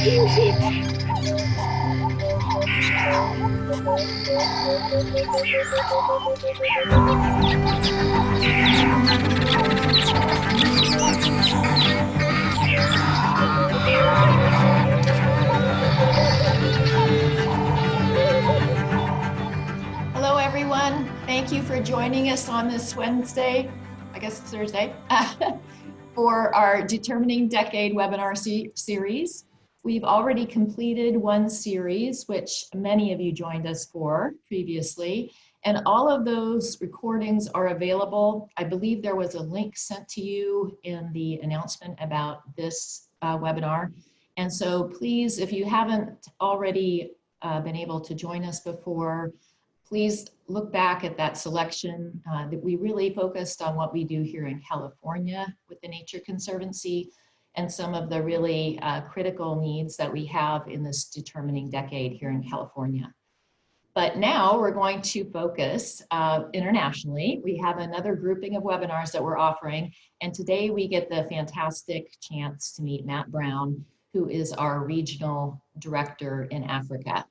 Hello, everyone. Thank you for joining us on this Wednesday, I guess it's Thursday, for our Determining Decade webinar series. We've already completed one series, which many of you joined us for previously, and all of those recordings are available. I believe there was a link sent to you in the announcement about this webinar. And so please, if you haven't already been able to join us before, please look back at that selection that we really focused on what we do here in California with the Nature Conservancy and some of the really critical needs that we have in this determining decade here in California. But now we're going to focus internationally. We have another grouping of webinars that we're offering, and today we get the fantastic chance to meet Matt Brown, who is our regional director in Africa.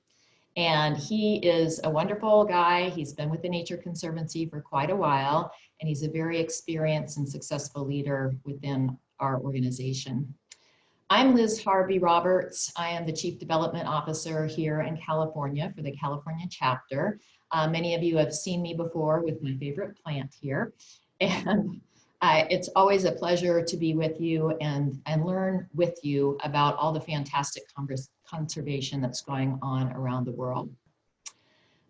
And he is a wonderful guy. He's been with the Nature Conservancy for quite a while, and he's a very experienced and successful leader within our organization. I'm Liz Harvey Roberts. I am the Chief Development Officer here in California for the California chapter. Many of you have seen me before with my favorite plant here. And it's always a pleasure to be with you and learn with you about all the fantastic conservation that's going on around the world.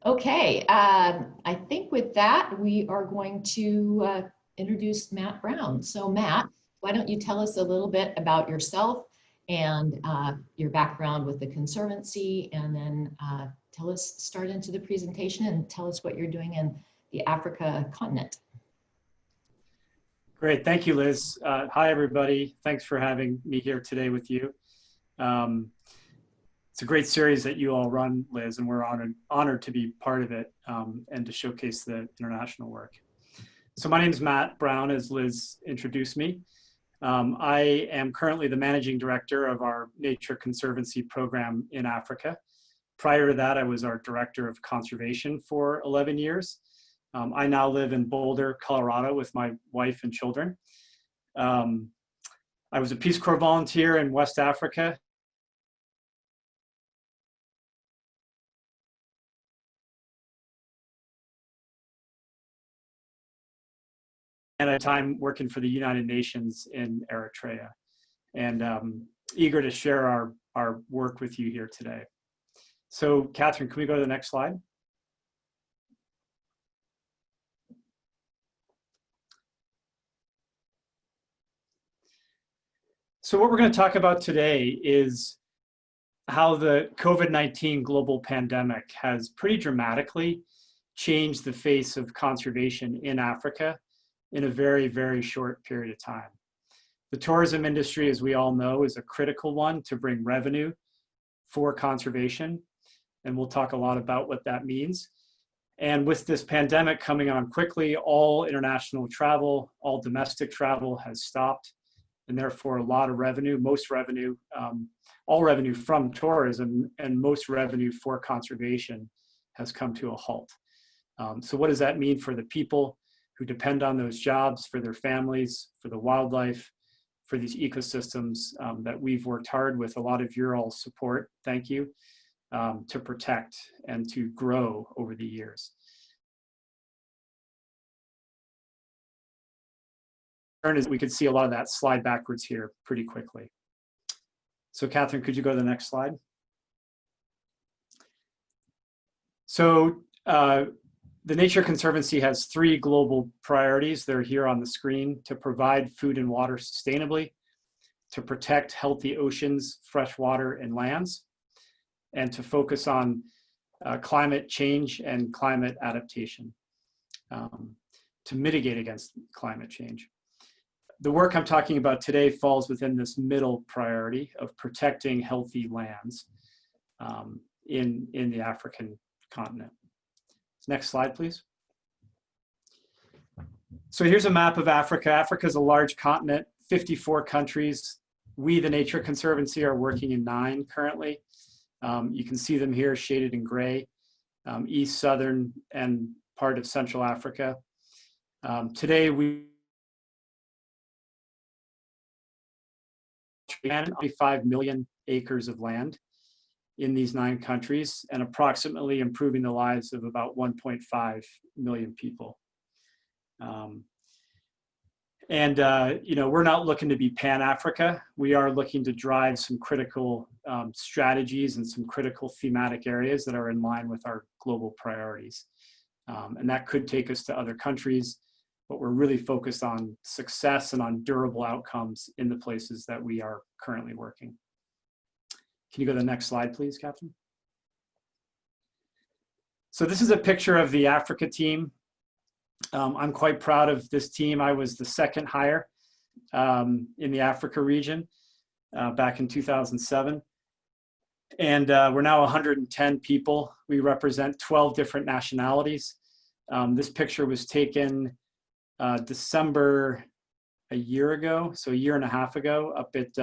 Okay, I think with that, we are going to introduce Matt Brown. So Matt, why don't you tell us a little bit about yourself and your background with the Conservancy, and then start into the presentation and tell us what you're doing in the Africa continent. Great, thank you, Liz. Hi, everybody. Thanks for having me here today with you. It's a great series that you all run, Liz, and we're honored to be part of it and to showcase the international work. So my name is Matt Brown, as Liz introduced me. I am currently the managing director of our Nature Conservancy program in Africa. Prior to that, I was our director of conservation for 11 years. I now live in Boulder, Colorado with my wife and children. I was a Peace Corps volunteer in West Africa. And at a time working for the United Nations in Eritrea. And eager to share our work with you here today. So Catherine, can we go to the next slide? So what we're going to talk about today is how the COVID-19 global pandemic has pretty dramatically changed the face of conservation in Africa in a very, very short period of time. The tourism industry, as we all know, is a critical one to bring revenue for conservation, and we'll talk a lot about what that means. And with this pandemic coming on quickly, all international travel, all domestic travel has stopped, and therefore a lot of revenue, most revenue, all revenue from tourism and most revenue for conservation has come to a halt. So what does that mean for the people who depend on those jobs, for their families, for the wildlife, for these ecosystems that we've worked hard with a lot of your all support, thank you, to protect and to grow over the years. We could see a lot of that slide backwards here pretty quickly. So Catherine, could you go to the next slide? So the Nature Conservancy has 3 global priorities. They're here on the screen: to provide food and water sustainably, to protect healthy oceans, fresh water, and lands, and to focus on climate change and climate adaptation, to mitigate against climate change. The work I'm talking about today falls within this middle priority of protecting healthy lands in the African continent. Next slide, please. So here's a map of Africa. Africa is a large continent, 54 countries, We, the Nature Conservancy, are working in 9 currently. You can see them here shaded in gray, east, southern, and part of Central Africa. Today, we 5 million acres of land in these 9 countries and approximately improving the lives of about 1.5 million people. We're not looking to be Pan-Africa. We are looking to drive some critical strategies and some critical thematic areas that are in line with our global priorities. And that could take us to other countries, but we're really focused on success and on durable outcomes in the places that we are currently working. Can you go to the next slide, please, Catherine? So this is a picture of the Africa team. I'm quite proud of this team. I was the second hire in the Africa region back in 2007. And we're now 110 people. We represent 12 different nationalities. This picture was taken December a year ago, so a year and a half ago, up at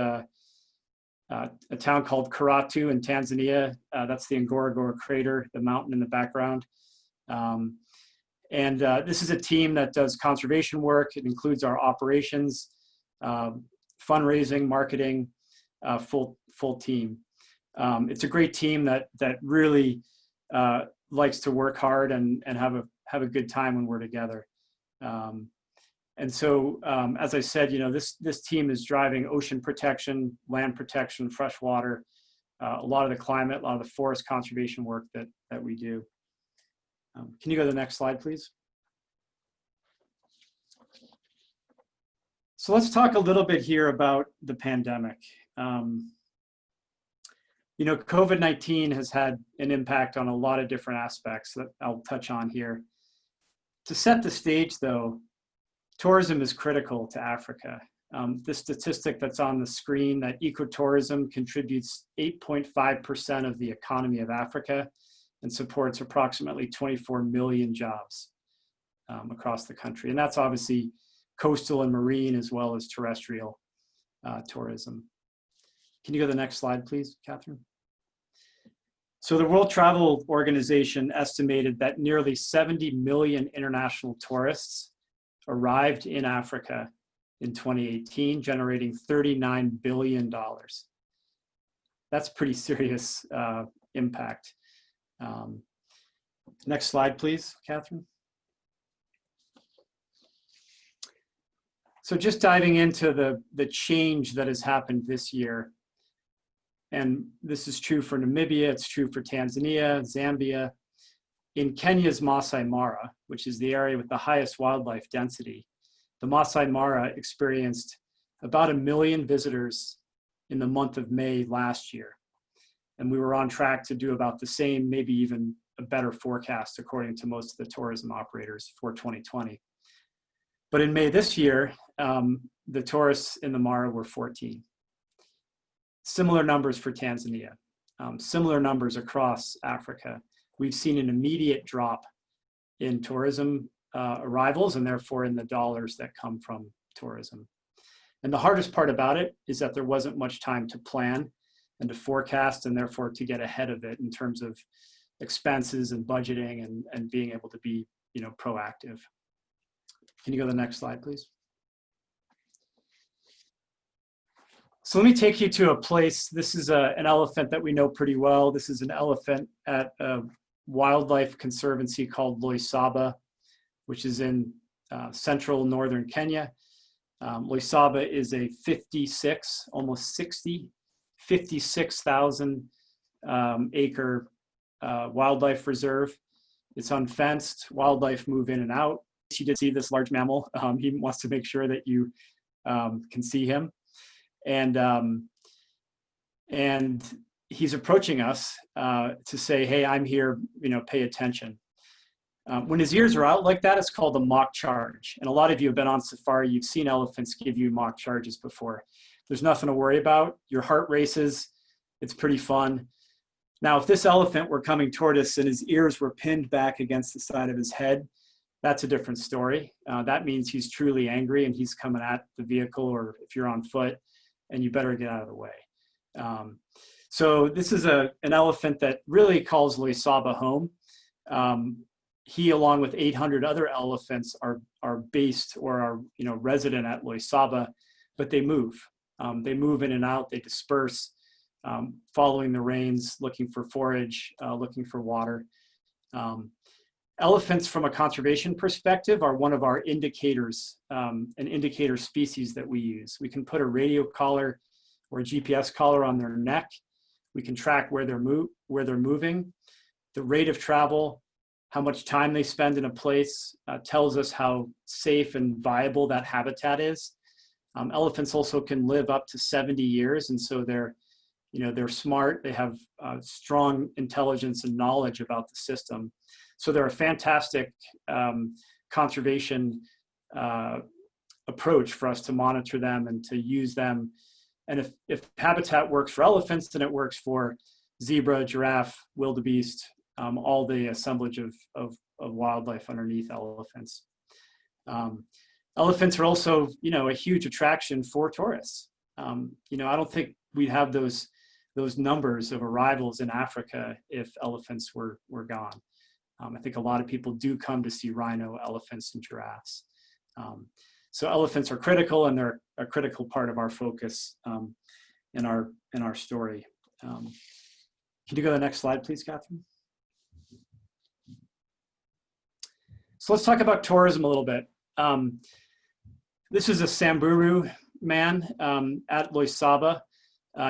a town called Karatu in Tanzania. That's the Ngorongoro crater, the mountain in the background. This is a team that does conservation work. It includes our operations, fundraising, marketing, full team. It's a great team that really likes to work hard and have a good time when we're together. As I said, this team is driving ocean protection, land protection, fresh water, a lot of the climate, a lot of the forest conservation work that we do. Can you go to the next slide, please? So let's talk a little bit here about the pandemic. COVID-19 has had an impact on a lot of different aspects that I'll touch on here. To set the stage, though, tourism is critical to Africa. The statistic that's on the screen, that ecotourism contributes 8.5% of the economy of Africa and supports approximately 24 million jobs across the country. And that's obviously coastal and marine as well as terrestrial tourism. Can you go to the next slide, please, Catherine? So the World Travel Organization estimated that nearly 70 million international tourists arrived in Africa in 2018, generating $39 billion. That's pretty serious impact. Next slide, please, Catherine. So just diving into the change that has happened this year. And this is true for Namibia, it's true for Tanzania, Zambia. In Kenya's Masai Mara, which is the area with the highest wildlife density, the Masai Mara experienced about 1 million visitors in the month of May last year. And we were on track to do about the same, maybe even a better forecast according to most of the tourism operators for 2020. But in May this year, the tourists in the Mara were 14. Similar numbers for Tanzania, similar numbers across Africa. We've seen an immediate drop in tourism arrivals and therefore in the dollars that come from tourism. And the hardest part about it is that there wasn't much time to plan and to forecast and therefore to get ahead of it in terms of expenses and budgeting and being able to be proactive. Can you go to the next slide, please? So let me take you to a place. This is an elephant that we know pretty well. This is an elephant at a wildlife conservancy called Loisaba, which is in central northern Kenya. Loisaba is a 56, almost 60, 56,000 acre wildlife reserve. It's unfenced. Wildlife move in and out. You did see this large mammal. He wants to make sure that you can see him. And he's approaching us to say, hey, I'm here, pay attention. When his ears are out like that, it's called a mock charge. And a lot of you have been on safari, you've seen elephants give you mock charges before. There's nothing to worry about. Your heart races. It's pretty fun. Now, if this elephant were coming toward us and his ears were pinned back against the side of his head, that's a different story. That means he's truly angry and he's coming at the vehicle, or if you're on foot, and you better get out of the way. So this is an elephant that really calls Loisaba home. He, along with 800 other elephants, are based or are resident at Loisaba, but they move. They move in and out. They disperse, following the rains, looking for forage, looking for water. Elephants, from a conservation perspective, are one of our indicators, an indicator species that we use. We can put a radio collar or a GPS collar on their neck. We can track where they're moving, the rate of travel, how much time they spend in a place, tells us how safe and viable that habitat is. Elephants also can live up to 70 years, and so they're smart. They have strong intelligence and knowledge about the system. So they're a fantastic conservation approach for us to monitor them and to use them. And if habitat works for elephants, then it works for zebra, giraffe, wildebeest, all the assemblage of wildlife underneath elephants. Elephants are also, a huge attraction for tourists. I don't think we'd have those numbers of arrivals in Africa if elephants were gone. I think a lot of people do come to see rhino, elephants, and giraffes. So elephants are critical, and they're a critical part of our focus in our story. Can you go to the next slide, please, Catherine? So let's talk about tourism a little bit. This is a Samburu man at Loisaba.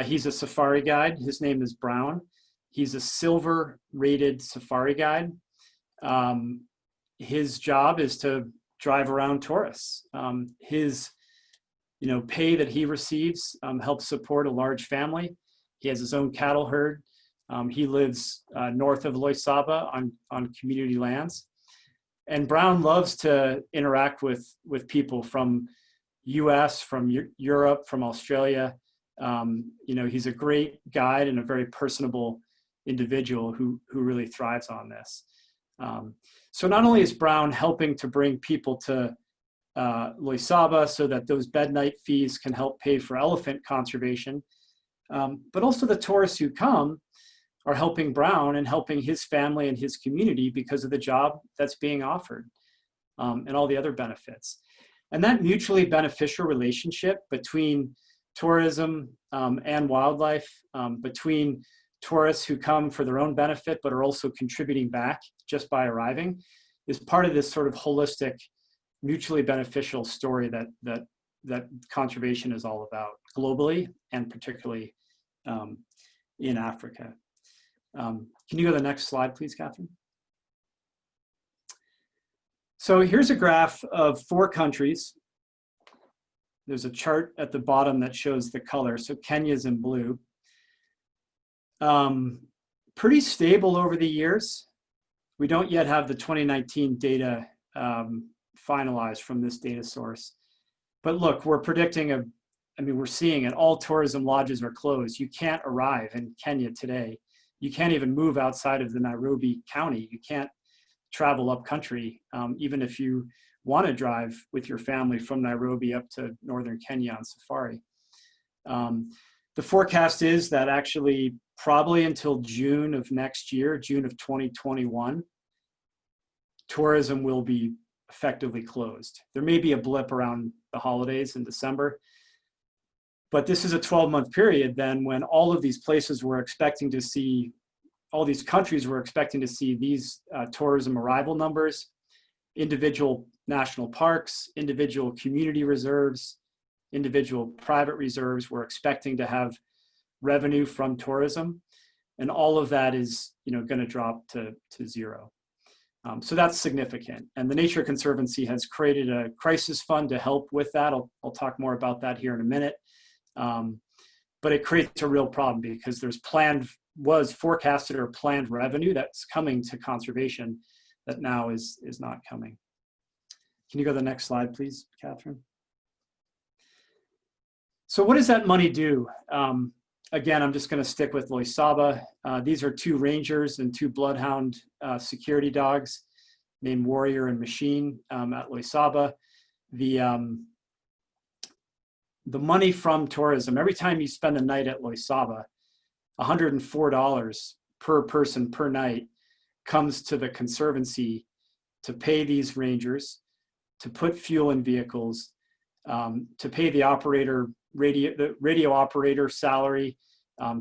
He's a safari guide. His name is Brown. He's a silver rated safari guide. His job is to drive around tourists. His pay that he receives helps support a large family. He has his own cattle herd. He lives north of Loisaba on community lands. And Brown loves to interact with people from US, from Europe, from Australia. He's a great guide and a very personable individual who really thrives on this. So not only is Brown helping to bring people to Loisaba so that those bed night fees can help pay for elephant conservation, but also the tourists who come are helping Brown and helping his family and his community because of the job that's being offered, and all the other benefits. And that mutually beneficial relationship between tourism and wildlife, between tourists who come for their own benefit but are also contributing back just by arriving, is part of this sort of holistic, mutually beneficial story that conservation is all about globally, and particularly in Africa. Can you go to the next slide, please, Catherine? So here's a graph of 4 countries. There's a chart at the bottom that shows the color. So Kenya's in blue. Pretty stable over the years. We don't yet have the 2019 data finalized from this data source. But look, we're predicting we're seeing it. All tourism lodges are closed. You can't arrive in Kenya today. You can't even move outside of the Nairobi County. You can't travel up country, even if you want to drive with your family from Nairobi up to northern Kenya on safari. The forecast is that actually probably until June of next year, June of 2021, tourism will be effectively closed. There may be a blip around the holidays in December, but this is a 12-month period then when all of these places were expecting to see, all these countries were expecting to see these tourism arrival numbers, individual national parks, individual community reserves, individual private reserves were expecting to have revenue from tourism. And all of that is going to drop to zero. So that's significant. And the Nature Conservancy has created a crisis fund to help with that. I'll talk more about that here in a minute. But it creates a real problem because there's was forecasted or planned revenue that's coming to conservation that now is not coming. Can you go to the next slide, please, Catherine? So what does that money do? Again, I'm just going to stick with Loisaba. These are 2 rangers and 2 bloodhound security dogs named Warrior and Machine at Loisaba. the money from tourism, every time you spend a night at Loisaba, $104 per person per night comes to the Conservancy to pay these rangers, to put fuel in vehicles, to pay the radio operator salary,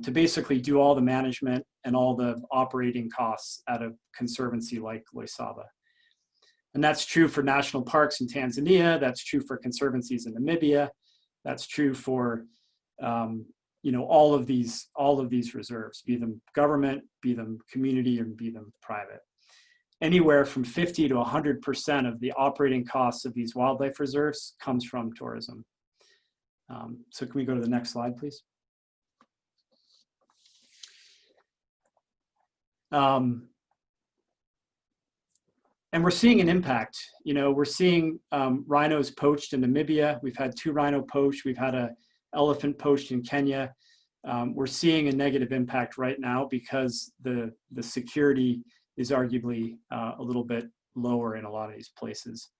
to basically do all the management and all the operating costs at a conservancy like Loisaba. And that's true for national parks in Tanzania. That's true for conservancies in Namibia. That's true for all of these reserves, be them government, be them community, or be them private. Anywhere from 50 to 100% of the operating costs of these wildlife reserves comes from tourism. So can we go to the next slide, please? And we're seeing an impact. We're seeing rhinos poached in Namibia. We've had 2 rhino poached. We've had an elephant poached in Kenya. We're seeing a negative impact right now because the security is arguably a little bit lower in a lot of these places.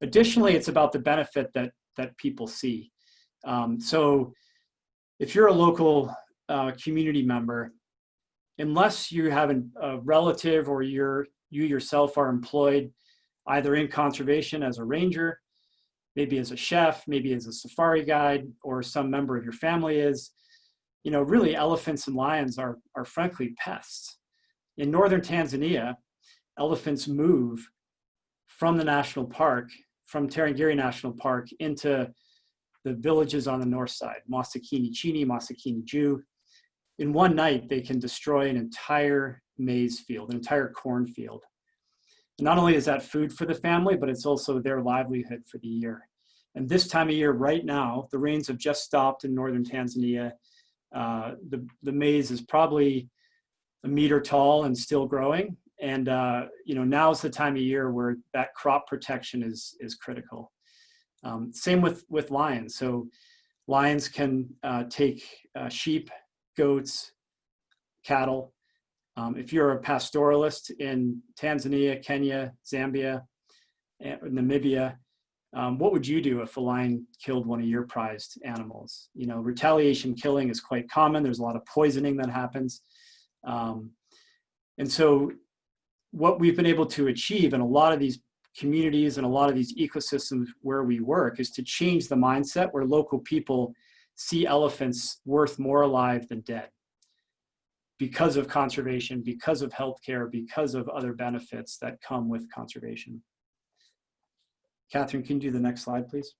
Additionally, it's about the benefit that people see. So if you're a local community member, unless you have a relative or you yourself are employed either in conservation as a ranger, maybe as a chef, maybe as a safari guide, or some member of your family is, really elephants and lions are frankly pests. In northern Tanzania, elephants move from the national park, from Tarangire National Park, into the villages on the north side, Masakini Chini, Masakini Juu. In one night, they can destroy an entire maize field, an entire cornfield. And not only is that food for the family, but it's also their livelihood for the year. And this time of year, right now, the rains have just stopped in northern Tanzania. The maize is probably a meter tall and still growing. And now's the time of year where that crop protection is critical. Same with lions. So lions can take sheep, goats, cattle. If you're a pastoralist in Tanzania, Kenya, Zambia, Namibia, what would you do if a lion killed one of your prized animals? Retaliation killing is quite common. There's a lot of poisoning that happens. And so what we've been able to achieve in a lot of these communities and a lot of these ecosystems where we work is to change the mindset where local people see elephants worth more alive than dead because of conservation, because of healthcare, because of other benefits that come with conservation. Catherine, can you do the next slide, please?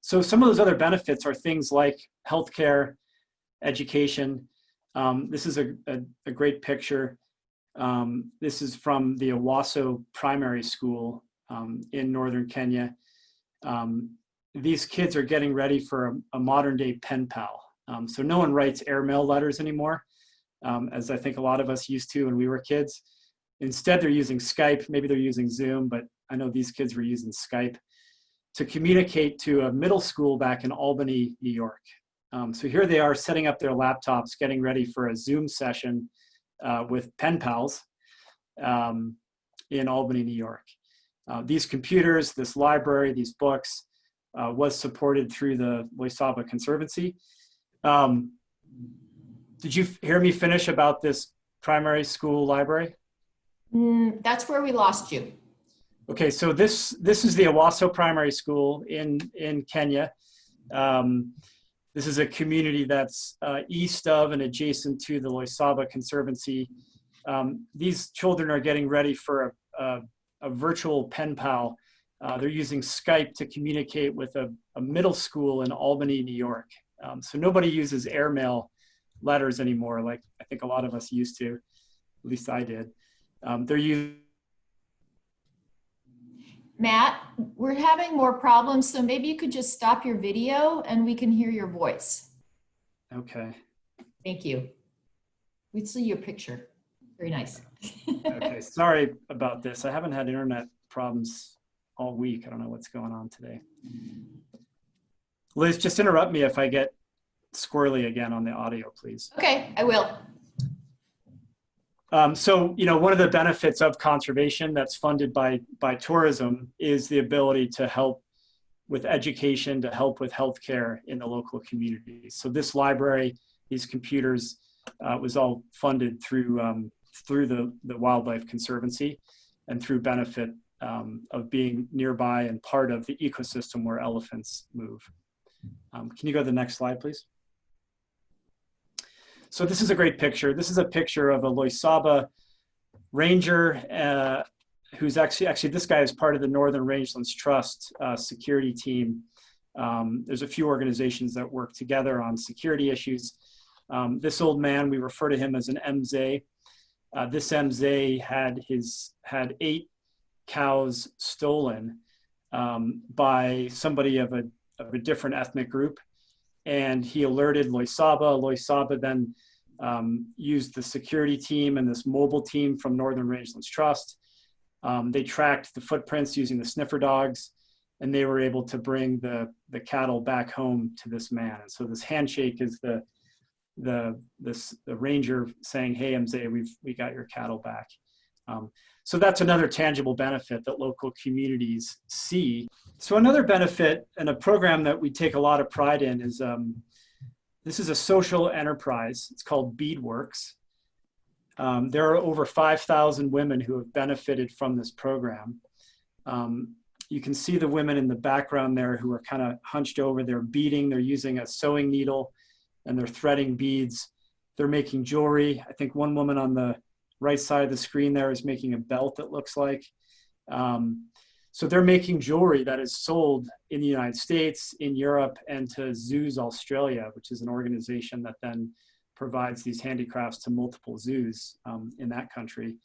So some of those other benefits are things like healthcare, education. This is a great picture. This is from the Awaso Primary School in northern Kenya. These kids are getting ready for a modern day pen pal. So no one writes airmail letters anymore, as I think a lot of us used to when we were kids. Instead, they're using Skype, maybe they're using Zoom, but I know these kids were using Skype to communicate to a middle school back in Albany, New York. So here they are setting up their laptops, getting ready for a Zoom session with pen pals in Albany, New York. These computers, this library, these books was supported through the Loisaba Conservancy. Did you hear me finish about this primary school library? That's where we lost you. Okay, so this is the Awaso Primary School in Kenya. This is a community that's east of and adjacent to the Loisaba Conservancy. These children are getting ready for a virtual pen pal. They're using Skype to communicate with a middle school in Albany, New York. So nobody uses airmail letters anymore, like I think a lot of us used to, at least I did. They're using. Matt, we're having more problems, so maybe you could just stop your video and we can hear your voice. Okay. Thank you. We see your picture. Very nice. Okay, sorry about this. I haven't had internet problems all week. I don't know what's going on today. Liz, just interrupt me if I get squirrely again on the audio, please. Okay, I will. So, one of the benefits of conservation that's funded by tourism is the ability to help with education to help with healthcare in the local communities. So this library, these computers, was all funded through the Wildlife Conservancy and through benefit of being nearby and part of the ecosystem where elephants move. Can you go to the next slide, please? So this is a great picture. This is a picture of a Loisaba ranger who's actually this guy is part of the Northern Rangelands Trust security team. There's a few organizations that work together on security issues. This old man, we refer to him as an MZ. This MZ had 8 cows stolen by somebody of a different ethnic group, and he alerted Loisaba. Loisaba then used the security team and this mobile team from Northern Rangelands Trust. They tracked the footprints using the sniffer dogs, and they were able to bring the cattle back home to this man. And so this handshake is the ranger saying, "Hey, MZ, we got your cattle back." So that's another tangible benefit that local communities see. So another benefit and a program that we take a lot of pride in is this is a social enterprise. It's called Beadworks. There are over 5,000 women who have benefited from this program. You can see the women in the background there who are kind of hunched over. They're beading, they're using a sewing needle, and they're threading beads. They're making jewelry. I think one woman on the right side of the screen there is making a belt, it looks like. So they're making jewelry that is sold in the United States, in Europe, and to Zoos Australia, which is an organization that then provides these handicrafts to multiple zoos in that country.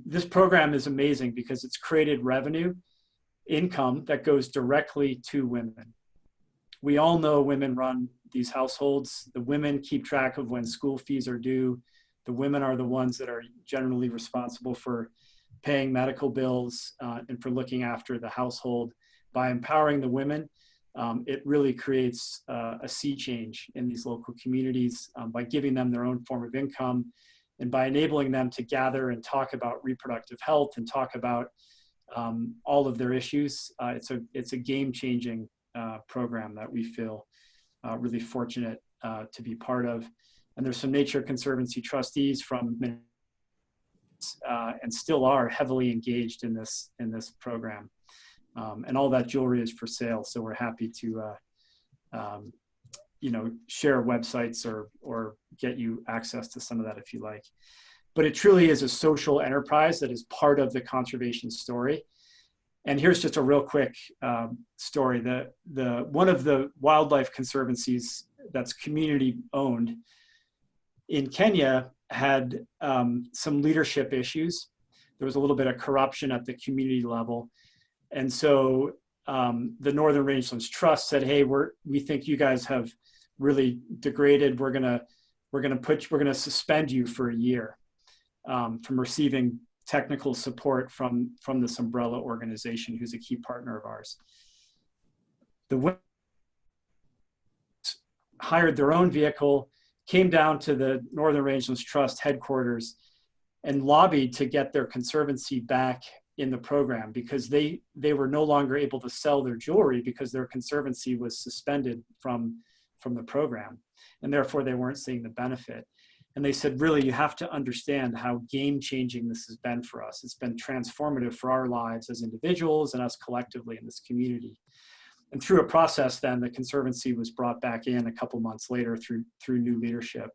This program is amazing because it's created revenue, income that goes directly to women. We all know women run these households. The women keep track of when school fees are due. The women are the ones that are generally responsible for paying medical bills and for looking after the household. By empowering the women, it really creates a sea change in these local communities by giving them their own form of income and by enabling them to gather and talk about reproductive health and talk about all of their issues. It's a game-changing program that we feel really fortunate to be part of. And there's some Nature Conservancy trustees from and still are heavily engaged in this program. And all that jewelry is for sale, so we're happy to share websites or get you access to some of that if you like. But it truly is a social enterprise that is part of the conservation story. And here's just a real quick story. One of the wildlife conservancies that's community owned in Kenya had some leadership issues. There was a little bit of corruption at the community level. And so the Northern Rangelands Trust said, "Hey, we think you guys have really degraded. We're gonna suspend you for a year from receiving technical support from this umbrella organization who's a key partner of ours." The women hired their own vehicle, came down to the Northern Rangelands Trust headquarters and lobbied to get their conservancy back in the program because they were no longer able to sell their jewelry because their conservancy was suspended from the program, and therefore they weren't seeing the benefit. And they said, "Really, you have to understand how game-changing this has been for us. It's been transformative for our lives as individuals and us collectively in this community." And through a process, then the conservancy was brought back in a couple months later through new leadership.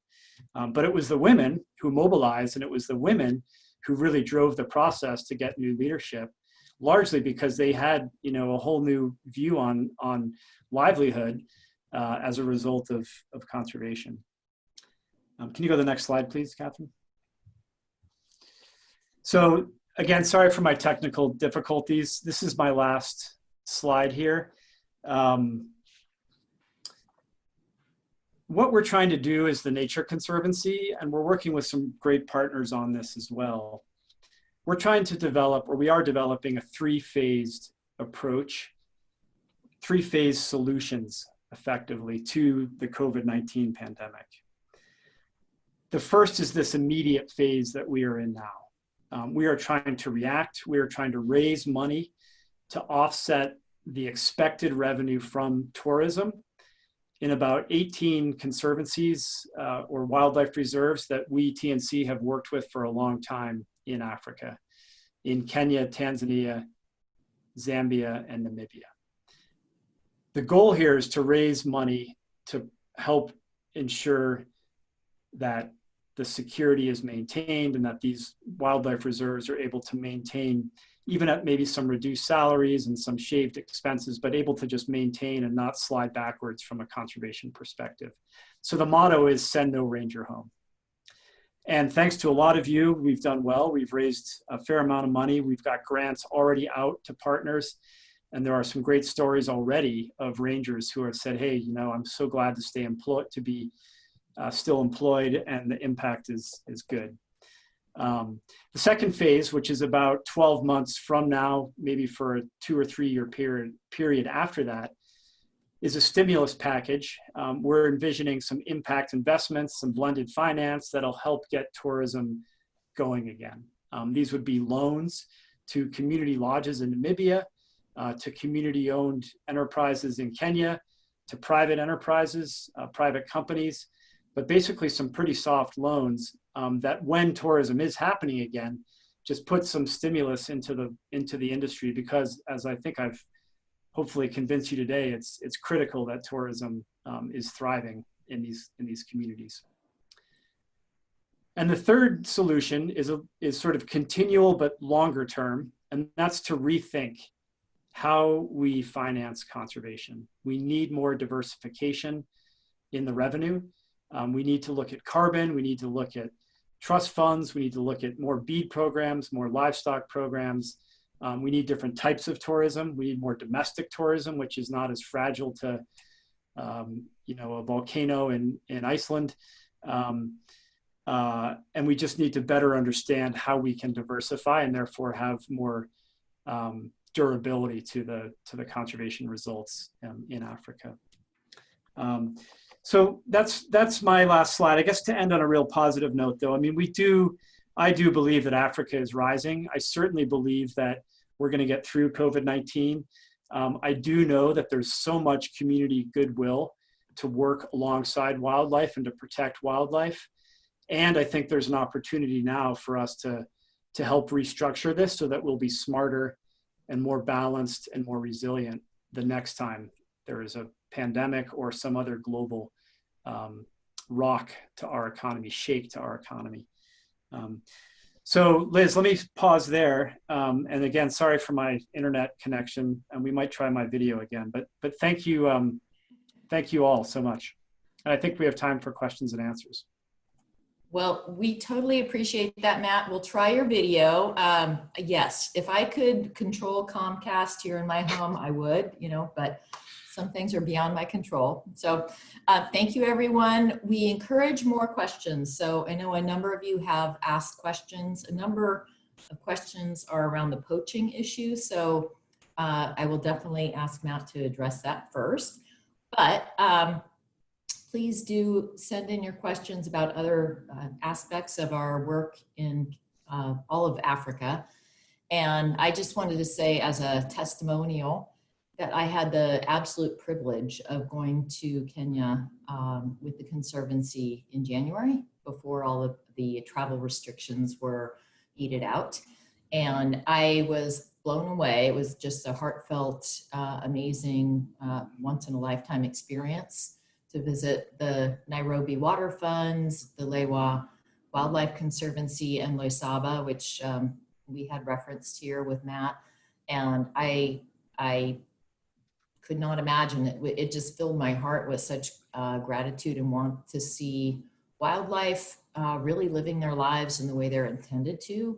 But it was the women who mobilized, and it was the women who really drove the process to get new leadership, largely because they had, a whole new view on livelihood as a result of conservation. Can you go to the next slide, please, Catherine? So again, sorry for my technical difficulties. This is my last slide here. What we're trying to do is the Nature Conservancy, and we're working with some great partners on this as well. We're trying to develop, or we are developing, a three-phased approach, three-phase solutions effectively to the COVID-19 pandemic. The first is this immediate phase that we are in now. We are trying to react. We are trying to raise money to offset the expected revenue from tourism in about 18 conservancies or wildlife reserves that we TNC have worked with for a long time in Africa, in Kenya, Tanzania, Zambia, and Namibia. The goal here is to raise money to help ensure that the security is maintained and that these wildlife reserves are able to maintain, even at maybe some reduced salaries and some shaved expenses, but able to just maintain and not slide backwards from a conservation perspective. So the motto is send no ranger home. And thanks to a lot of you, we've done well. We've raised a fair amount of money. We've got grants already out to partners. And there are some great stories already of rangers who have said, hey, you know, I'm so glad to stay employed, to be still employed, and the impact is good. The second phase, which is about 12 months from now, maybe for a 2 or 3 year period after that, is a stimulus package. We're envisioning some impact investments, some blended finance that'll help get tourism going again. These would be loans to community lodges in Namibia, to community-owned enterprises in Kenya, to private enterprises, private companies, but basically some pretty soft loans that when tourism is happening again, just put some stimulus into the industry, because as I think I've hopefully convinced you today, it's critical that tourism is thriving in these communities. And the third solution is sort of continual but longer term, and that's to rethink how we finance conservation. We need more diversification in the revenue. We need to look at carbon. We need to look at trust funds. We need to look at more bead programs, more livestock programs. We need different types of tourism. We need more domestic tourism, which is not as fragile to, you know, a volcano in Iceland. And we just need to better understand how we can diversify and therefore have more durability to the conservation results in Africa. So that's my last slide. I guess to end on a real positive note, though, I mean, I do believe that Africa is rising. I certainly believe that we're going to get through COVID-19. I do know that there's so much community goodwill to work alongside wildlife and to protect wildlife. And I think there's an opportunity now for us to help restructure this so that we'll be smarter and more balanced and more resilient the next time there is a pandemic or some other global rock to our economy, shake to our economy. So Liz, let me pause there. And again, sorry for my internet connection, and we might try my video again, but thank you all so much. And I think we have time for questions and answers. Well, we totally appreciate that, Matt. We'll try your video. Yes, if I could control Comcast here in my home, I would, you know, but some things are beyond my control. So thank you, everyone. We encourage more questions. So I know a number of you have asked questions. A number of questions are around the poaching issue. So I will definitely ask Matt to address that first. But please do send in your questions about other aspects of our work in all of Africa. And I just wanted to say as a testimonial that I had the absolute privilege of going to Kenya with the Conservancy in January before all of the travel restrictions were meted out. And I was blown away. It was just a heartfelt, amazing, once in a lifetime experience to visit the Nairobi Water Funds, the Lewa Wildlife Conservancy, and Loisaba, which we had referenced here with Matt. And I could not imagine it. It just filled my heart with such gratitude and want to see wildlife really living their lives in the way they're intended to.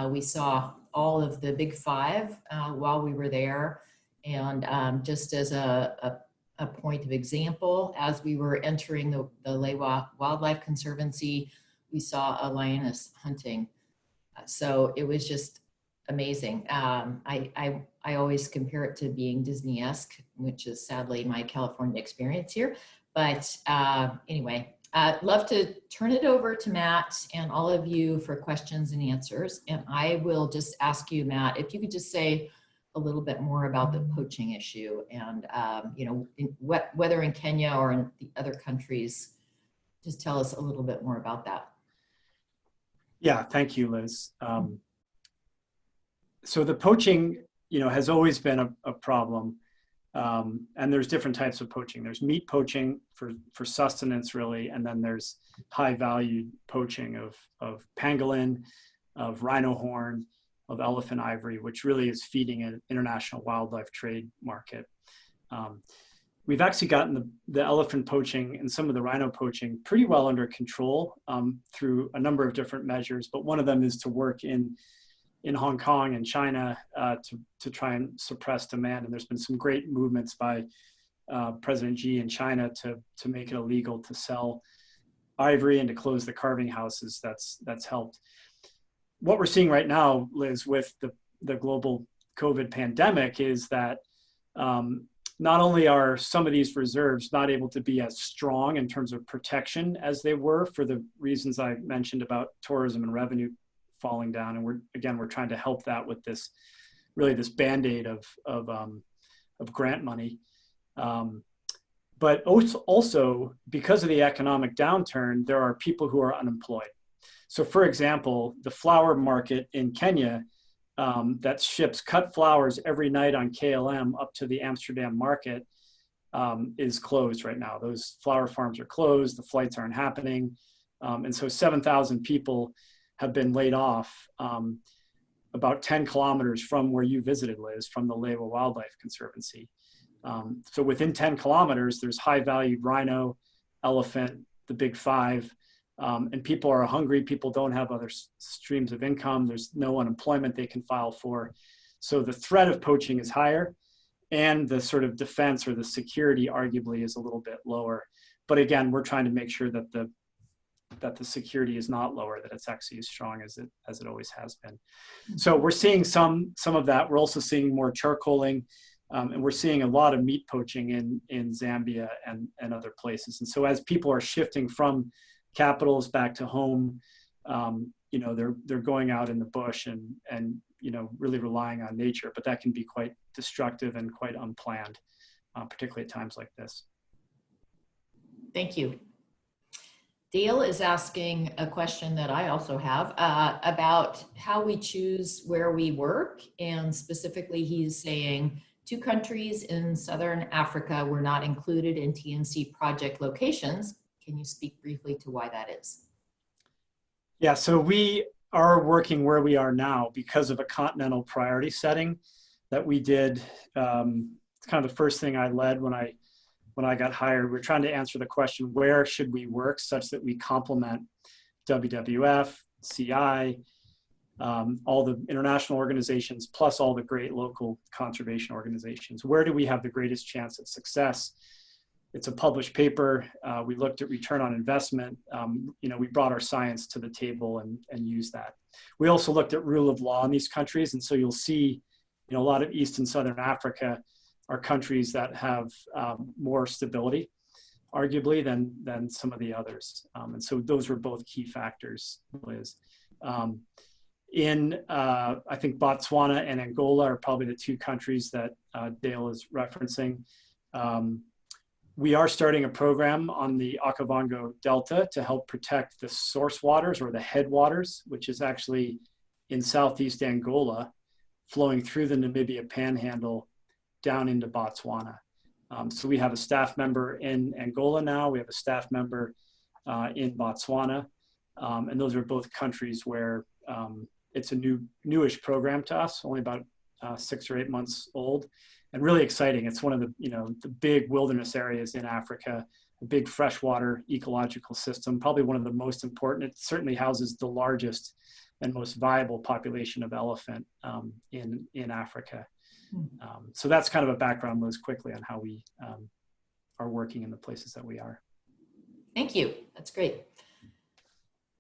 We saw all of the big five while we were there. And just as a point of example, as we were entering the Lewa Wildlife Conservancy, we saw a lioness hunting. So it was just amazing. I always compare it to being Disney-esque, which is sadly my California experience here. But anyway, I'd love to turn it over to Matt and all of you for questions and answers. And I will just ask you, Matt, if you could just say a little bit more about the poaching issue and, you know, whether in Kenya or in the other countries. Just tell us a little bit more about that. Yeah, thank you, Liz. So the poaching, you know, has always been a problem. And there's different types of poaching. There's meat poaching for sustenance, really, and then there's high value poaching of pangolin, of rhino horn, of elephant ivory, which really is feeding an international wildlife trade market. We've actually gotten the elephant poaching and some of the rhino poaching pretty well under control through a number of different measures, but one of them is to work in Hong Kong and China to try and suppress demand. And there's been some great movements by President Xi in China to make it illegal to sell ivory and to close the carving houses. That's helped. What we're seeing right now, Liz, with the global COVID pandemic is that not only are some of these reserves not able to be as strong in terms of protection as they were for the reasons I mentioned about tourism and revenue falling down, and we're trying to help that with this Band-Aid of grant money, but also because of the economic downturn, there are people who are unemployed. So, for example, the flower market in Kenya that ships cut flowers every night on KLM up to the Amsterdam market is closed right now. Those flower farms are closed. The flights aren't happening, and so 7,000 people have been laid off about 10 kilometers from where you visited, Liz, from the Lewa Wildlife Conservancy. So within 10 kilometers, there's high-valued rhino, elephant, the big five, and people are hungry. People don't have other streams of income. There's no unemployment they can file for. So the threat of poaching is higher, and the sort of defense or the security arguably is a little bit lower. But again, we're trying to make sure that the security is not lower, that it's actually as strong as it always has been. So we're seeing some of that. We're also seeing more charcoaling, and we're seeing a lot of meat poaching in Zambia and other places. And so as people are shifting from capitals back to home, you know, they're going out in the bush and you know, really relying on nature, but that can be quite destructive and quite unplanned, particularly at times like this. Thank you. Dale is asking a question that I also have about how we choose where we work. And specifically, he's saying 2 countries in Southern Africa were not included in TNC project locations. Can you speak briefly to why that is? Yeah, so we are working where we are now because of a continental priority setting that we did. It's kind of the first thing I led when I got hired. We're trying to answer the question, where should we work such that we complement WWF, CI, all the international organizations, plus all the great local conservation organizations. Where do we have the greatest chance of success? It's a published paper. We looked at return on investment. You know, we brought our science to the table and used that. We also looked at rule of law in these countries. And so you'll see, you know, a lot of East and Southern Africa are countries that have more stability, arguably, than some of the others. And so those were both key factors, Liz. I think Botswana and Angola are probably the 2 countries that Dale is referencing. We are starting a program on the Okavango Delta to help protect the source waters or the headwaters, which is actually in southeast Angola, flowing through the Namibia Panhandle down into Botswana. So we have a staff member in Angola now. We have a staff member in Botswana. And those are both countries where it's a newish program to us, only about 6 or 8 months old, and really exciting. It's one of the, you know, the big wilderness areas in Africa, a big freshwater ecological system, probably one of the most important. It certainly houses the largest and most viable population of elephant in Africa. So that's kind of a background, Liz, quickly on how we are working in the places that we are. Thank you. That's great.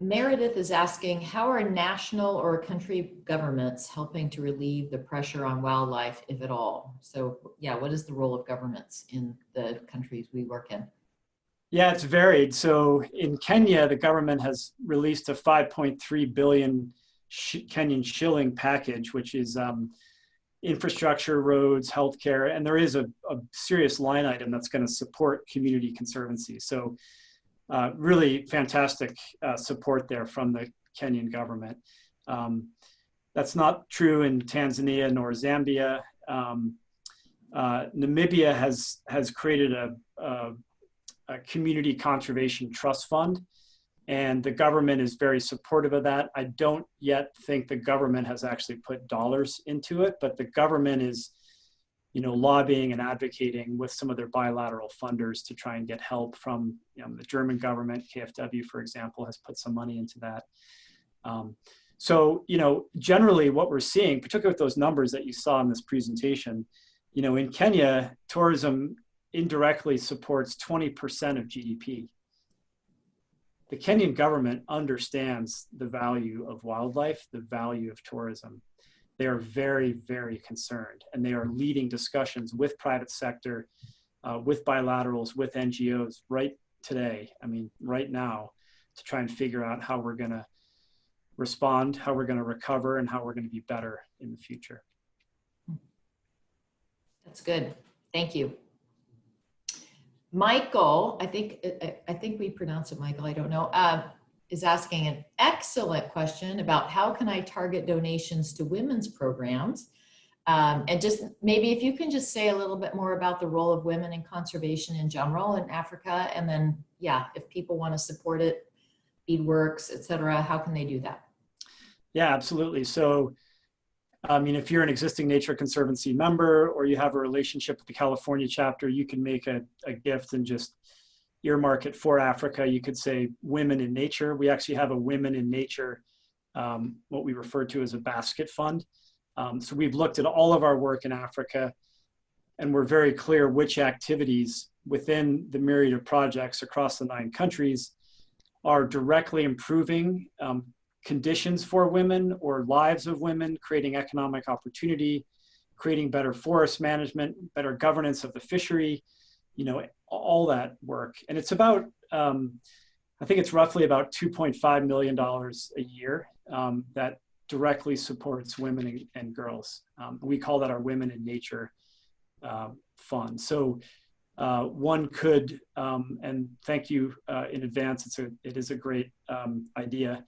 Meredith is asking, how are national or country governments helping to relieve the pressure on wildlife, if at all? So yeah, what is the role of governments in the countries we work in? Yeah, it's varied. So in Kenya, the government has released a 5.3 billion Kenyan shilling package, which is infrastructure, roads, healthcare, and there is a serious line item that's going to support community conservancy. So really fantastic support there from the Kenyan government. That's not true in Tanzania nor Zambia. Namibia has created a community conservation trust fund, and the government is very supportive of that. I don't yet think the government has actually put dollars into it, but the government is, lobbying and advocating with some of their bilateral funders to try and get help from the German government. KfW, for example, has put some money into that. So, generally what we're seeing, particularly with those numbers that you saw in this presentation, in Kenya, tourism indirectly supports 20% of GDP. The Kenyan government understands the value of wildlife, the value of tourism. They are very, very concerned, and they are leading discussions with private sector, with bilaterals, with NGOs right today, right now, to try and figure out how we're going to respond, how we're going to recover, and how we're going to be better in the future. That's good. Thank you. Michael, I think we pronounce it Michael, I don't know, is asking an excellent question about how can I target donations to women's programs? And just maybe if you can just say a little bit more about the role of women in conservation in general in Africa, and then, yeah, if people want to support it, beadworks, et cetera, how can they do that? Yeah, absolutely. So, if you're an existing Nature Conservancy member or you have a relationship with the California chapter, you can make a gift and just earmark it for Africa. You could say Women in Nature. We actually have a Women in Nature, what we refer to as a basket fund. So we've looked at all of our work in Africa, and we're very clear which activities within the myriad of projects across the 9 countries are directly improving conditions for women or lives of women, creating economic opportunity, creating better forest management, better governance of the fishery, all that work. And it's about, I think it's roughly about $2.5 million a year that directly supports women and girls. We call that our Women in Nature fund. So one could, and thank you in advance, it is a great idea.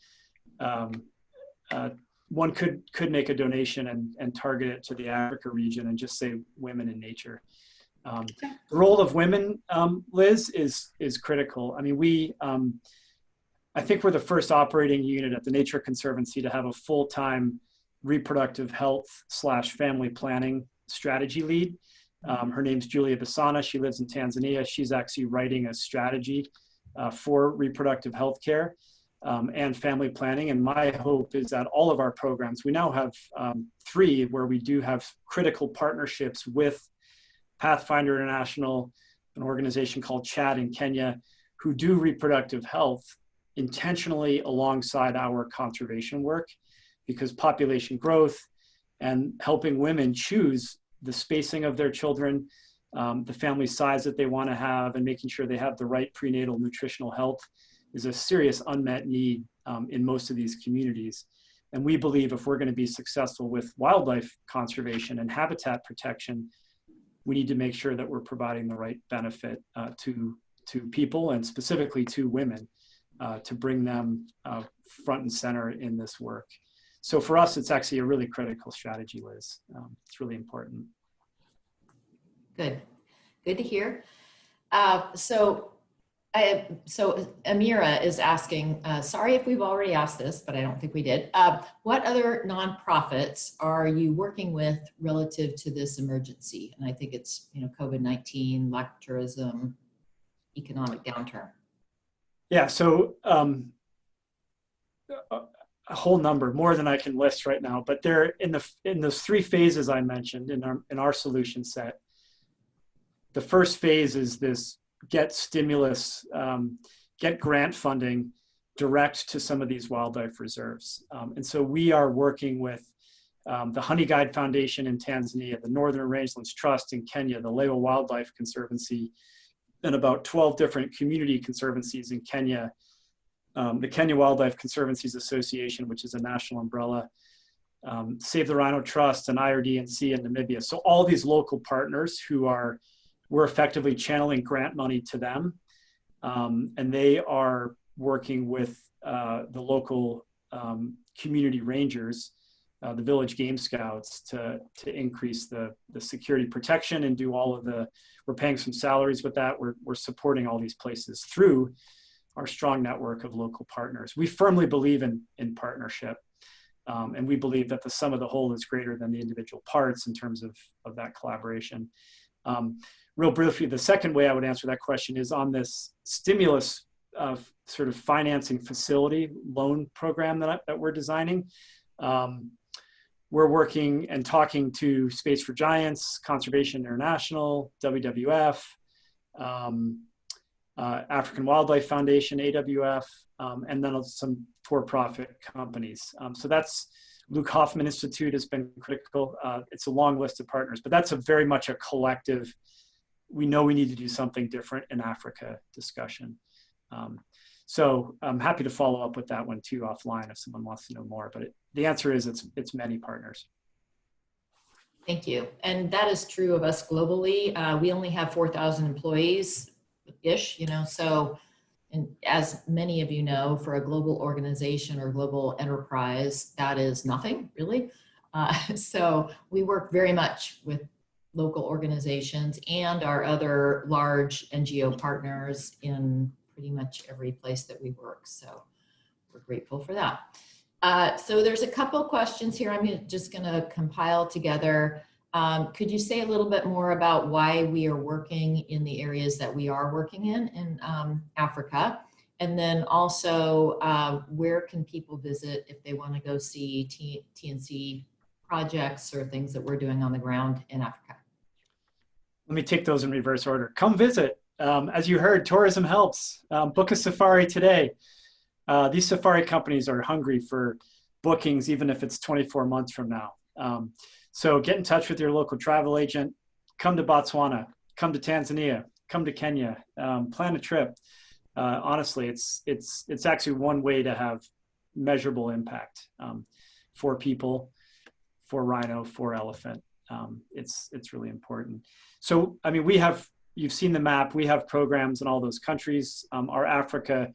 One could make a donation and target it to the Africa region and just say Women in Nature. The role of women, Liz, is critical. I think we're the first operating unit at the Nature Conservancy to have a full-time reproductive health / family planning strategy lead. Her name's Julia Basana. She lives in Tanzania. She's actually writing a strategy for reproductive health care and family planning. And my hope is that all of our programs, we now have 3 where we do have critical partnerships with Pathfinder International, an organization called CHAD in Kenya, who do reproductive health intentionally alongside our conservation work, because population growth and helping women choose the spacing of their children, the family size that they want to have, and making sure they have the right prenatal nutritional health is a serious unmet need in most of these communities. And we believe if we're going to be successful with wildlife conservation and habitat protection, we need to make sure that we're providing the right benefit to people, and specifically to women, to bring them front and center in this work. So for us, it's actually a really critical strategy, Liz. It's really important. Good to hear. So Amira is asking, sorry if we've already asked this, but I don't think we did. What other nonprofits are you working with relative to this emergency? And I think it's, COVID-19, lack of tourism, economic downturn. Yeah, so a whole number, more than I can list right now, but they're in those 3 phases I mentioned in our solution set. The first phase is this: get stimulus, get grant funding direct to some of these wildlife reserves. And so we are working with the Honey Guide Foundation in Tanzania, the Northern Rangelands Trust in Kenya, the Lewa Wildlife Conservancy, and about 12 different community conservancies in Kenya, the Kenya Wildlife Conservancies Association, which is a national umbrella, Save the Rhino Trust and IRD&C in Namibia. So all these local partners we're effectively channeling grant money to them. And they are working with the local community rangers, the village game scouts, to increase the security protection and do all of we're paying some salaries with that. We're supporting all these places through our strong network of local partners. We firmly believe in partnership. And we believe that the sum of the whole is greater than the individual parts in terms of that collaboration. Real briefly, the second way I would answer that question is on this stimulus sort of financing facility loan program that we're designing. We're working and talking to Space for Giants, Conservation International, WWF, African Wildlife Foundation, AWF, and then some for-profit companies. So that's Luke Hoffman Institute has been critical. It's a long list of partners, but that's very much a collective, we know we need to do something different in Africa discussion. So I'm happy to follow up with that one too offline if someone wants to know more, but the answer is it's many partners. Thank you. And that is true of us globally. We only have 4,000 employees-ish, so, and as many of you know, for a global organization or global enterprise, that is nothing really. So we work very much with local organizations and our other large NGO partners in pretty much every place that we work. So we're grateful for that. So there's a couple questions here I'm just going to compile together. Could you say a little bit more about why we are working in the areas that we are working in Africa? And then also, where can people visit if they want to go see TNC projects or things that we're doing on the ground in Africa? Let me take those in reverse order. Come visit. As you heard, tourism helps. Book a safari today. These safari companies are hungry for bookings, even if it's 24 months from now. So get in touch with your local travel agent. Come to Botswana. Come to Tanzania. Come to Kenya. Plan a trip. Honestly, it's actually one way to have measurable impact for people, for rhino, for elephant. It's really important. So, I mean, you've seen the map. We have programs in all those countries. Our Africa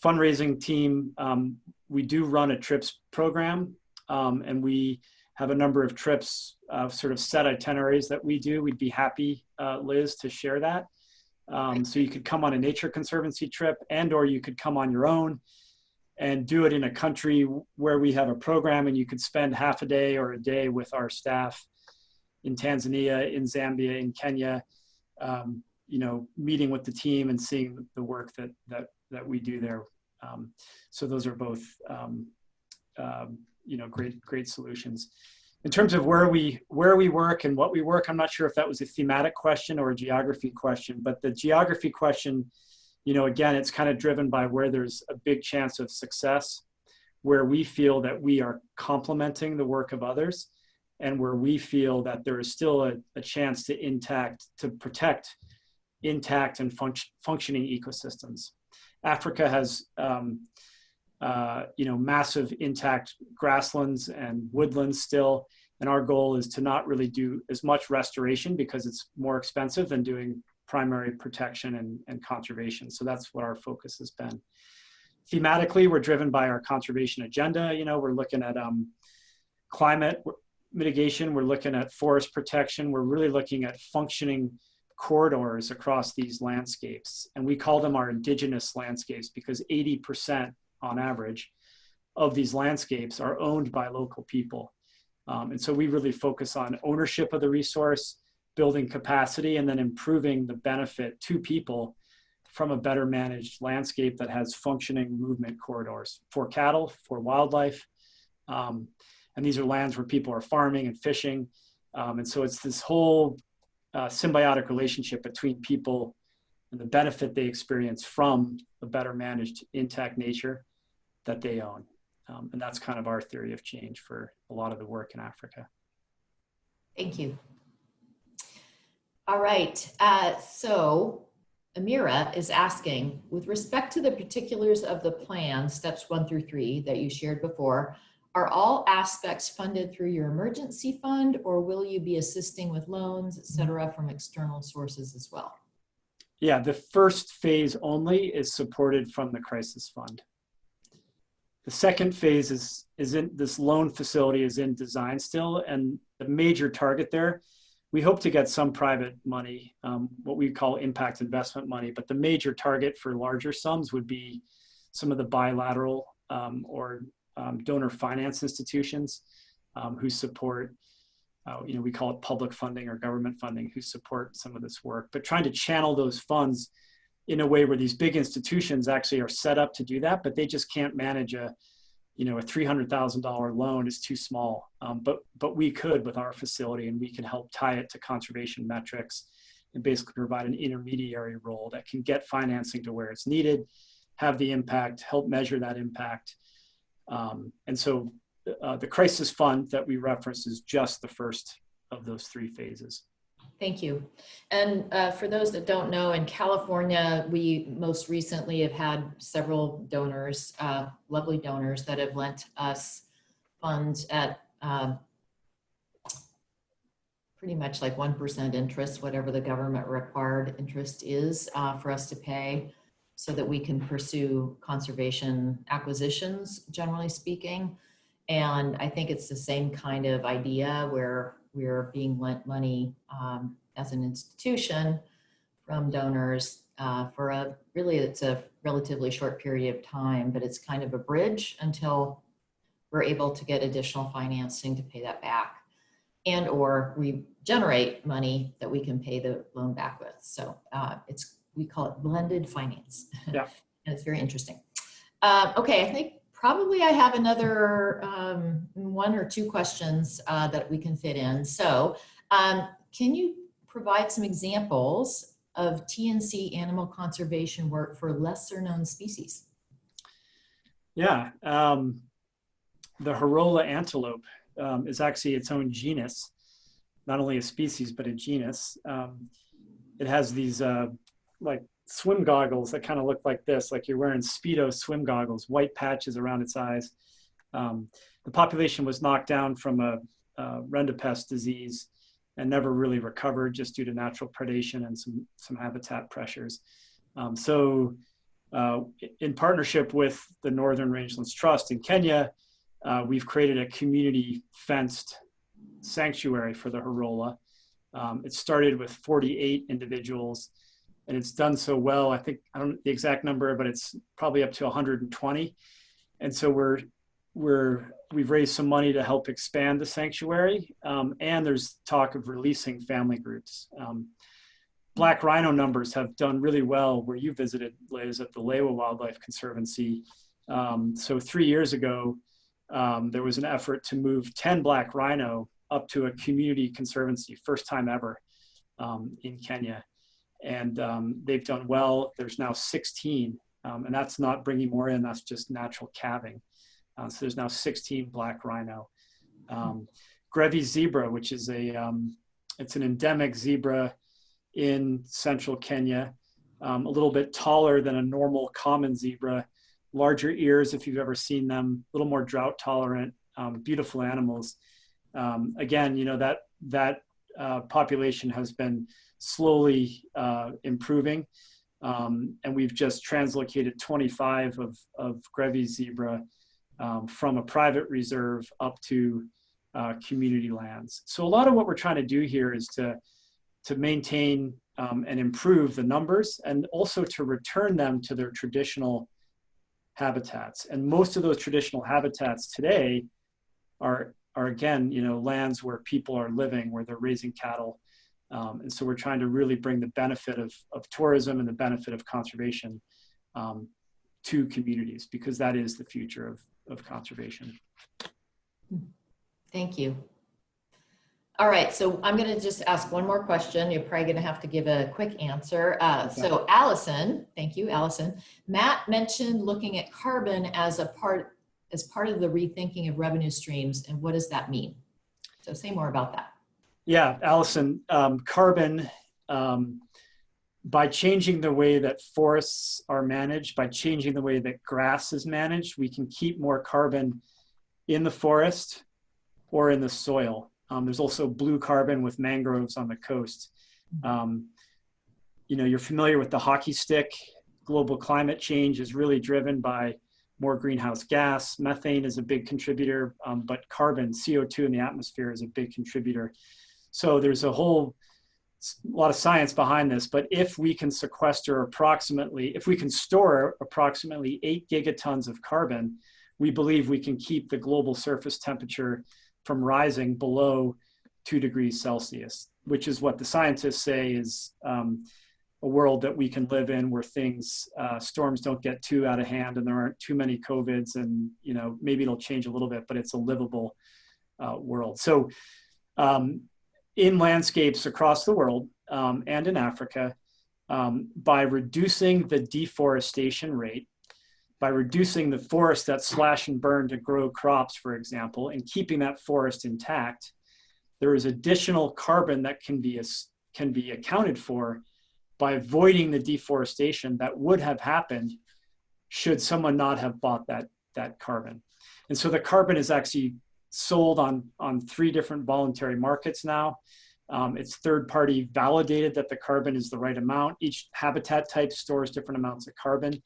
fundraising team, we do run a trips program, and we have a number of trips, sort of set itineraries that we do. We'd be happy, Liz, to share that. So you could come on a nature conservancy trip, or you could come on your own and do it in a country where we have a program, and you could spend half a day or a day with our staff in Tanzania, in Zambia, in Kenya, meeting with the team and seeing the work that we do there. So those are both, great solutions. In terms of where we work and what we work, I'm not sure if that was a thematic question or a geography question, but the geography question, again, it's kind of driven by where there's a big chance of success, where we feel that we are complementing the work of others, and where we feel that there is still a chance to protect intact and functioning ecosystems. Africa has massive intact grasslands and woodlands still. And our goal is to not really do as much restoration because it's more expensive than doing primary protection and conservation. So that's what our focus has been. Thematically, we're driven by our conservation agenda. We're looking at climate mitigation. We're looking at forest protection. We're really looking at functioning corridors across these landscapes. And we call them our indigenous landscapes because 80% on average of these landscapes are owned by local people. And so we really focus on ownership of the resource, building capacity, and then improving the benefit to people from a better managed landscape that has functioning movement corridors for cattle, for wildlife. And these are lands where people are farming and fishing. And so it's this whole symbiotic relationship between people and the benefit they experience from a better managed intact nature that they own. And that's kind of our theory of change for a lot of the work in Africa. Thank you. All right, so Amira is asking, with respect to the particulars of the plan, steps 1 through 3 that you shared before, Are all aspects funded through your emergency fund, or will you be assisting with loans, et cetera, from external sources as well? Yeah, the first phase only is supported from the crisis fund. The second phase is in this loan facility is in design still, and the major target there, we hope to get some private money, what we call impact investment money, but the major target for larger sums would be some of the bilateral or donor finance institutions who support, we call it public funding or government funding, who support some of this work, but trying to channel those funds in a way where these big institutions actually are set up to do that, but they just can't manage a $300,000 loan is too small. But we could with our facility, and we can help tie it to conservation metrics and basically provide an intermediary role that can get financing to where it's needed, have the impact, help measure that impact. And so the crisis fund that we reference is just the first of those three phases. Thank you. And for those that don't know, in California, we most recently have had several donors, lovely donors that have lent us funds at pretty much like 1% interest, whatever the government required interest is for us to pay, so that we can pursue conservation acquisitions, generally speaking. And I think it's the same kind of idea where we're being lent money as an institution from donors for it's a relatively short period of time, but it's kind of a bridge until we're able to get additional financing to pay that back, and or we generate money that we can pay the loan back with. So we call it blended finance. Yeah. And it's very interesting. Okay, I think probably I have another one or two questions that we can fit in. So can you provide some examples of TNC animal conservation work for lesser known species? Yeah, the Horola antelope is actually its own genus, not only a species, but a genus. It has these like swim goggles that kind of look like this, like you're wearing Speedo swim goggles, white patches around its eyes. The population was knocked down from a rendipest disease and never really recovered, just due to natural predation and some habitat pressures. So in partnership with the Northern Rangelands Trust in Kenya, we've created a community fenced sanctuary for the Horola. It started with 48 individuals, and it's done so well. I think, I don't know the exact number, but it's probably up to 120. And so we've raised some money to help expand the sanctuary. And there's talk of releasing family groups. Black rhino numbers have done really well where you visited, Liz, at the Lewa Wildlife Conservancy. So 3 years ago, there was an effort to move 10 black rhino up to a community conservancy, first time ever in Kenya. And they've done well. There's now 16, and that's not bringing more in, that's just natural calving. So there's now 16 black rhino. Grevy's zebra, which is it's an endemic zebra in central Kenya, a little bit taller than a normal common zebra, larger ears if you've ever seen them, a little more drought tolerant, beautiful animals. Again, that population has been slowly improving, and we've just translocated 25 of Grevy's zebra from a private reserve up to community lands. So a lot of what we're trying to do here is to maintain and improve the numbers, and also to return them to their traditional habitats. And most of those traditional habitats today are again, lands where people are living, where they're raising cattle. And so we're trying to really bring the benefit of tourism and the benefit of conservation to communities, because that is the future of conservation. Thank you. All right, so I'm going to just ask one more question. You're probably going to have to give a quick answer. So Allison, thank you, Allison. Matt mentioned looking at carbon as part of the rethinking of revenue streams, and what does that mean? So say more about that. Yeah, Allison, carbon, by changing the way that forests are managed, by changing the way that grass is managed, we can keep more carbon in the forest or in the soil. There's also blue carbon with mangroves on the coast. You're familiar with the hockey stick. Global climate change is really driven by more greenhouse gas. Methane is a big contributor, but carbon, CO2 in the atmosphere is a big contributor. So there's a lot of science behind this, but if we can store approximately 8 gigatons of carbon, we believe we can keep the global surface temperature from rising below 2 degrees Celsius, which is what the scientists say is a world that we can live in, where storms don't get too out of hand and there aren't too many COVIDs, and maybe it'll change a little bit, but it's a livable world. So in landscapes across the world and in Africa, by reducing the deforestation rate, by reducing the forest that slash and burn to grow crops, for example, and keeping that forest intact, there is additional carbon that can be accounted for by avoiding the deforestation that would have happened should someone not have bought that carbon. And so the carbon is actually sold on 3 different voluntary markets now. It's third-party validated that the carbon is the right amount. Each habitat type stores different amounts of carbon,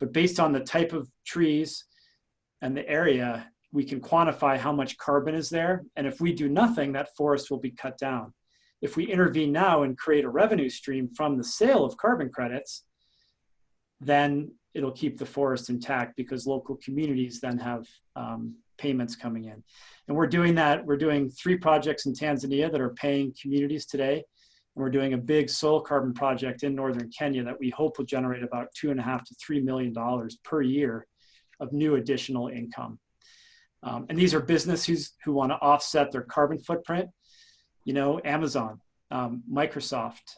but based on the type of trees and the area, we can quantify how much carbon is there. And if we do nothing, that forest will be cut down. If we intervene now and create a revenue stream from the sale of carbon credits, then it'll keep the forest intact, because local communities then have payments coming in. And we're doing that. We're doing 3 projects in Tanzania that are paying communities today. And we're doing a big soil carbon project in northern Kenya that we hope will generate about $2.5 to $3 million per year of new additional income. And these are businesses who want to offset their carbon footprint. Amazon, Microsoft,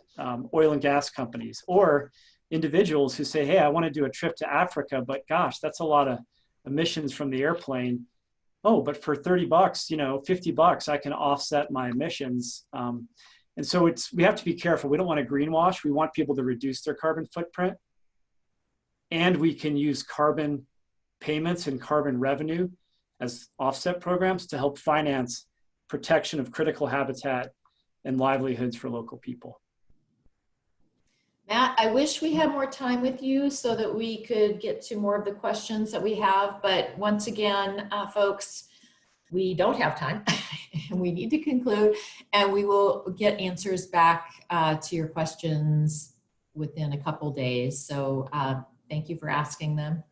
oil and gas companies, or individuals who say, hey, I want to do a trip to Africa, but gosh, that's a lot of emissions from the airplane. Oh, but for $30, $50, I can offset my emissions. And so we have to be careful. We don't want to greenwash. We want people to reduce their carbon footprint. And we can use carbon payments and carbon revenue as offset programs to help finance protection of critical habitat and livelihoods for local people. Matt, I wish we had more time with you so that we could get to more of the questions that we have. But once again, folks, we don't have time and we need to conclude, and we will get answers back to your questions within a couple days. So thank you for asking them.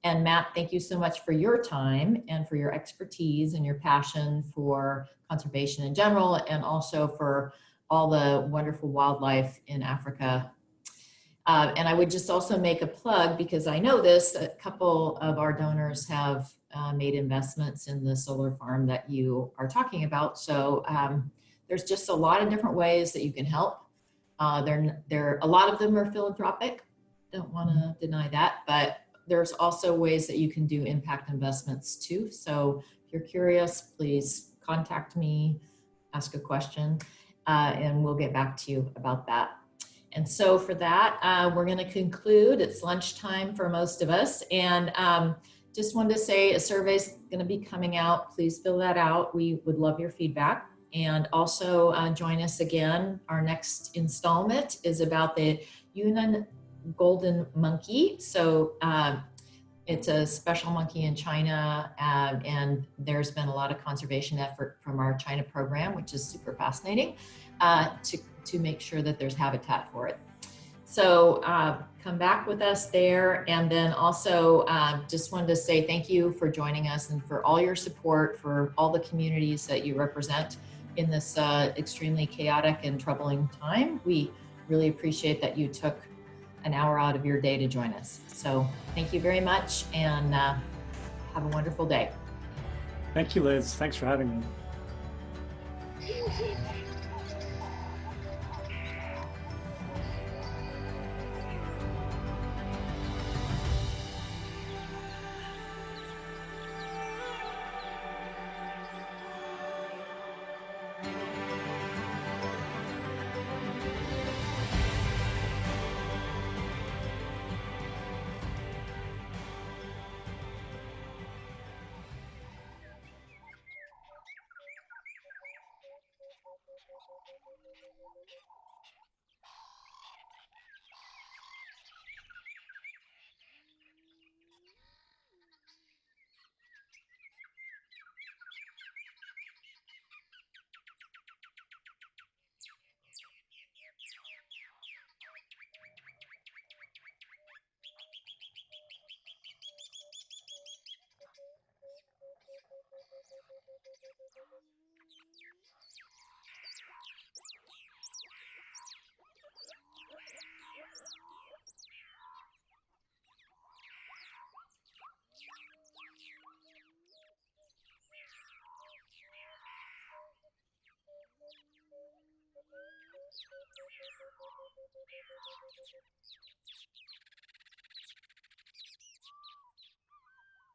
And Matt, thank you so much for your time and for your expertise and your passion for conservation in general, and also for all the wonderful wildlife in Africa. And I would just also make a plug, because I know this, a couple of our donors have made investments in the solar farm that you are talking about. So there's just a lot of different ways that you can help. A lot of them are philanthropic, don't want to deny that, but there's also ways that you can do impact investments too. So if you're curious, please contact me, ask a question, and we'll get back to you about that. And so for that, we're going to conclude. It's lunchtime for most of us. And just wanted to say a survey is going to be coming out. Please fill that out. We would love your feedback. And also join us again. Our next installment is about the Yunnan golden monkey. So it's a special monkey in China, and there's been a lot of conservation effort from our China program, which is super fascinating, to make sure that there's habitat for it. So come back with us there. And then also just wanted to say thank you for joining us and for all your support for all the communities that you represent in this extremely chaotic and troubling time. We really appreciate that you took an hour out of your day to join us. So thank you very much, and have a wonderful day. Thank you, Liz. Thanks for having me.